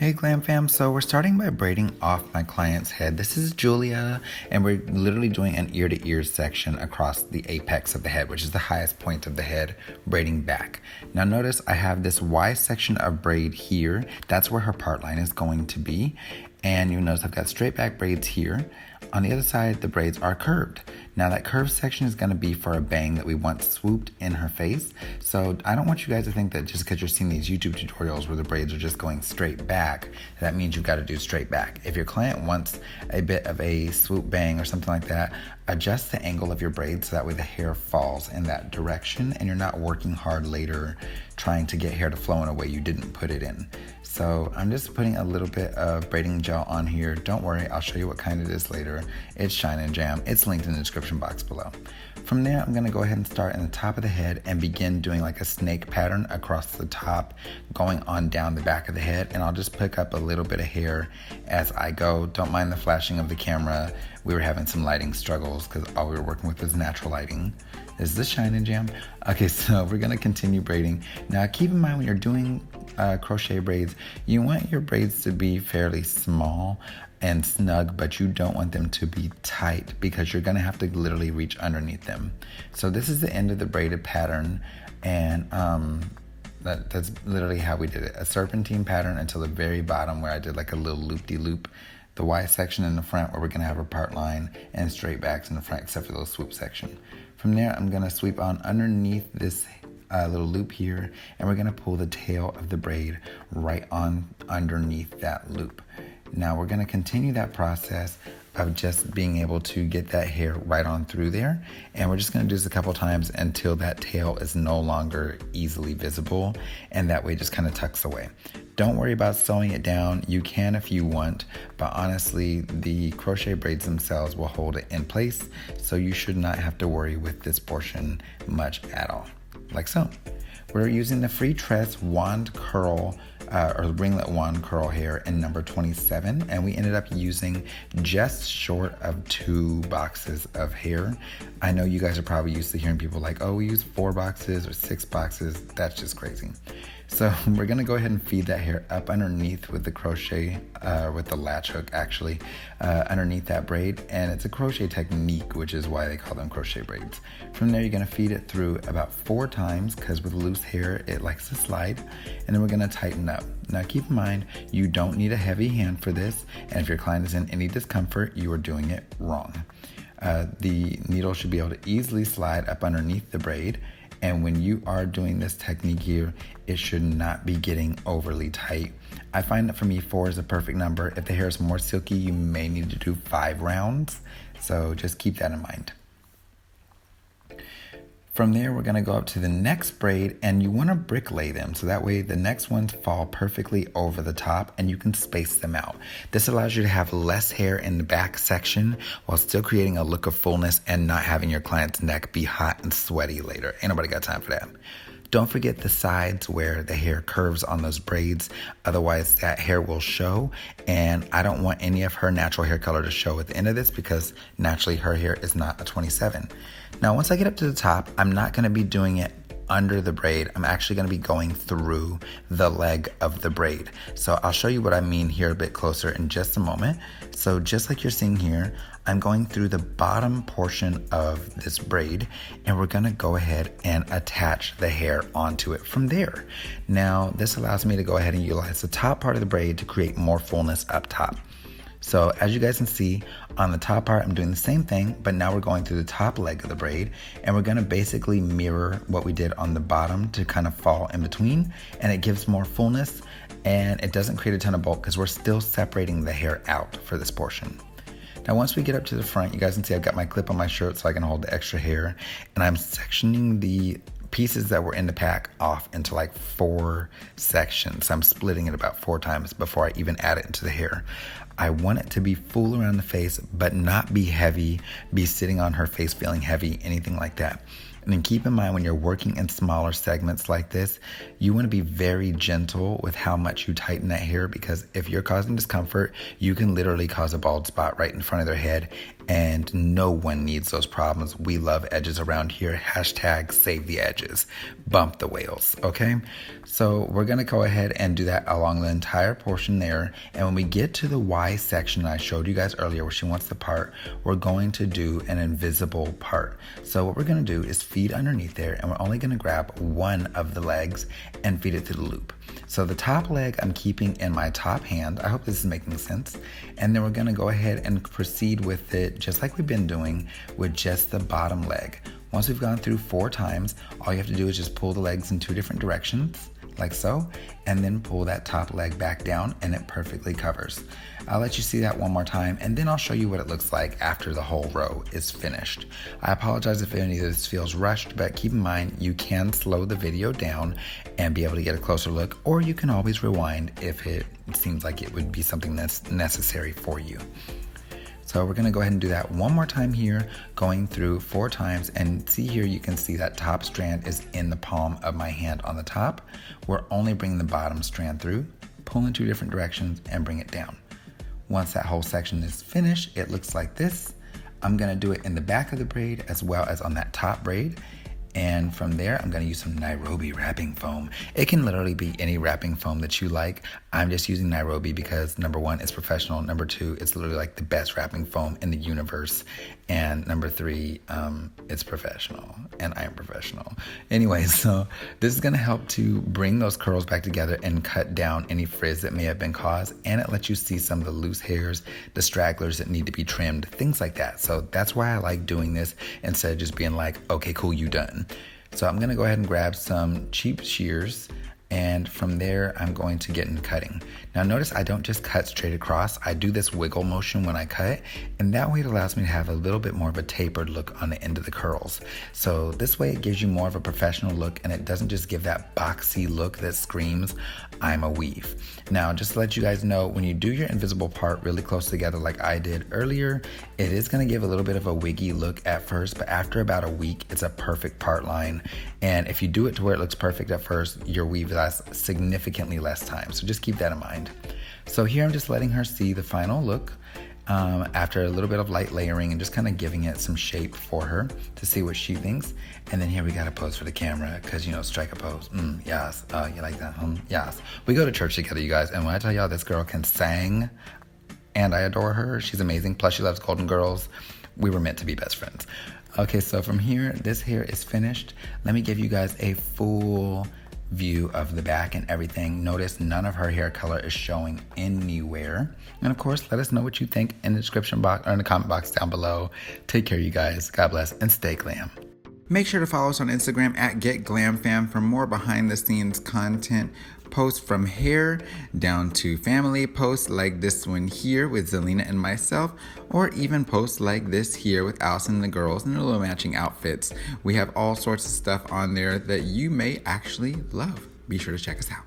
Hey Glam Fam, so we're starting by braiding off my client's head. This is Julia, and we're literally doing an ear to ear section across the apex of the head, which is the highest point of the head, braiding back. Now notice I have this Y section of braid here. That's where her part line is going to be. And you'll notice I've got straight back braids here. On the other side, the braids are curved. Now that curved section is going to be for a bang that we want swooped in her face. So I don't want you guys to think that just because you're seeing these YouTube tutorials where the braids are just going straight back, that means you've got to do straight back. If your client wants a bit of a swoop bang or something like that, adjust the angle of your braids so that way the hair falls in that direction and you're not working hard later trying to get hair to flow in a way you didn't put it in. So I'm just putting a little bit of braiding gel on here. Don't worry, I'll show you what kind it is later. It's Shine and Jam. It's linked in the description box below. From there, I'm gonna go ahead and start in the top of the head and begin doing like a snake pattern across the top, going on down the back of the head. And I'll just pick up a little bit of hair as I go. Don't mind the flashing of the camera. We were having some lighting struggles because all we were working with was natural lighting. Is this Shine and Jam? Okay, so we're gonna continue braiding. Now keep in mind when you're doing crochet braids, you want your braids to be fairly small and snug, but you don't want them to be tight because you're gonna have to literally reach underneath them. So this is the end of the braided pattern, and that's literally how we did it. A serpentine pattern until the very bottom where I did like a little loop-de-loop. The Y section in the front where we're gonna have a part line and straight backs in the front except for the swoop section. From there, I'm gonna sweep on underneath this little loop here, and we're gonna pull the tail of the braid right on underneath that loop. Now we're gonna continue that process of just being able to get that hair right on through there, and we're just gonna do this a couple times until that tail is no longer easily visible, and that way it just kind of tucks away. Don't worry about sewing it down. You can if you want, but honestly, the crochet braids themselves will hold it in place, so you should not have to worry with this portion much at all. Like so. We're using the free tress wand curl or ringlet wand curl hair in number 27, and we ended up using just short of 2 boxes of hair. I know you guys are probably used to hearing people like, oh, we use 4 boxes or 6 boxes. That's just crazy. So we're gonna go ahead and feed that hair up underneath with the crochet, with the latch hook actually, underneath that braid. And it's a crochet technique, which is why they call them crochet braids. From there, you're gonna feed it through about 4 times because with loose hair, it likes to slide. And then we're gonna tighten up. Now keep in mind, you don't need a heavy hand for this. And if your client is in any discomfort, you are doing it wrong. The needle should be able to easily slide up underneath the braid. And when you are doing this technique here, it should not be getting overly tight. I find that for me, 4 is a perfect number. If the hair is more silky, you may need to do 5 rounds. So just keep that in mind. From there, we're gonna go up to the next braid, and you wanna brick lay them. So that way the next ones fall perfectly over the top and you can space them out. This allows you to have less hair in the back section while still creating a look of fullness and not having your client's neck be hot and sweaty later. Ain't nobody got time for that. Don't forget the sides where the hair curves on those braids. Otherwise, that hair will show, and I don't want any of her natural hair color to show at the end of this because naturally her hair is not a 27. Now, once I get up to the top, I'm not gonna be doing it under the braid. I'm actually gonna be going through the leg of the braid. So I'll show you what I mean here a bit closer in just a moment. So just like you're seeing here, I'm going through the bottom portion of this braid, and we're gonna go ahead and attach the hair onto it from there. Now, this allows me to go ahead and utilize the top part of the braid to create more fullness up top. So as you guys can see, on the top part, I'm doing the same thing, but now we're going through the top leg of the braid, and we're gonna basically mirror what we did on the bottom to kind of fall in between, and it gives more fullness, and it doesn't create a ton of bulk because we're still separating the hair out for this portion. Now, once we get up to the front, you guys can see I've got my clip on my shirt so I can hold the extra hair, and I'm sectioning the pieces that were in the pack off into like 4 sections. I'm splitting it about 4 times before I even add it into the hair. I want it to be full around the face, but not be heavy, be sitting on her face feeling heavy, anything like that. And then keep in mind when you're working in smaller segments like this, you want to be very gentle with how much you tighten that hair, because if you're causing discomfort, you can literally cause a bald spot right in front of their head, and no one needs those problems. We love edges around here. Hashtag save the edges. Bump the whales, okay? So we're gonna go ahead and do that along the entire portion there. And when we get to the Y section I showed you guys earlier where she wants the part, we're going to do an invisible part. So what we're gonna do is feed underneath there, and we're only gonna grab one of the legs and feed it through the loop. So the top leg I'm keeping in my top hand. I hope this is making sense. And then we're gonna go ahead and proceed with it just like we've been doing with just the bottom leg. Once we've gone through 4 times, all you have to do is just pull the legs in 2 different directions, like so, and then pull that top leg back down and it perfectly covers. I'll let you see that one more time, and then I'll show you what it looks like after the whole row is finished. I apologize if any of this feels rushed, but keep in mind you can slow the video down and be able to get a closer look, or you can always rewind if it seems like it would be something that's necessary for you. So we're gonna go ahead and do that one more time here, going through 4 times, and see here you can see that top strand is in the palm of my hand on the top. We're only bringing the bottom strand through, pull in 2 different directions and bring it down. Once that whole section is finished, it looks like this. I'm gonna do it in the back of the braid as well as on that top braid. And from there, I'm gonna use some Nairobi wrapping foam. It can literally be any wrapping foam that you like. I'm just using Nairobi because number 1, it's professional. Number 2, it's literally like the best wrapping foam in the universe. And number 3, it's professional, and I am professional. Anyway, so this is gonna help to bring those curls back together and cut down any frizz that may have been caused. And it lets you see some of the loose hairs, the stragglers that need to be trimmed, things like that. So that's why I like doing this instead of just being like, okay, cool, you done. So I'm gonna go ahead and grab some cheap shears, and from there I'm going to get into cutting. Now notice I don't just cut straight across. I do this wiggle motion when I cut, and that way it allows me to have a little bit more of a tapered look on the end of the curls. So this way it gives you more of a professional look, and it doesn't just give that boxy look that screams I'm a weave. Now just to let you guys know, when you do your invisible part really close together like I did earlier, it is gonna give a little bit of a wiggy look at first, but after about a week it's a perfect part line. And if you do it to where it looks perfect at first, your weave lasts significantly less time. So just keep that in mind. So here I'm just letting her see the final look after a little bit of light layering and just kind of giving it some shape for her to see what she thinks. And then here we got to pose for the camera because, you know, strike a pose. Yes. You like that? Yes. We go to church together, you guys. And when I tell y'all this girl can sing and I adore her, she's amazing. Plus she loves Golden Girls. We were meant to be best friends. Okay, so from here, this hair is finished. Let me give you guys a full view of the back and everything. Notice none of her hair color is showing anywhere. And of course, let us know what you think in the description box or in the comment box down below. Take care, you guys. God bless and stay glam. Make sure to follow us on Instagram at GetGlamFam for more behind the scenes content. Posts from hair down to family posts like this one here with Zelina and myself, or even posts like this here with Allison and the girls in their little matching outfits. We have all sorts of stuff on there that you may actually love. Be sure to check us out.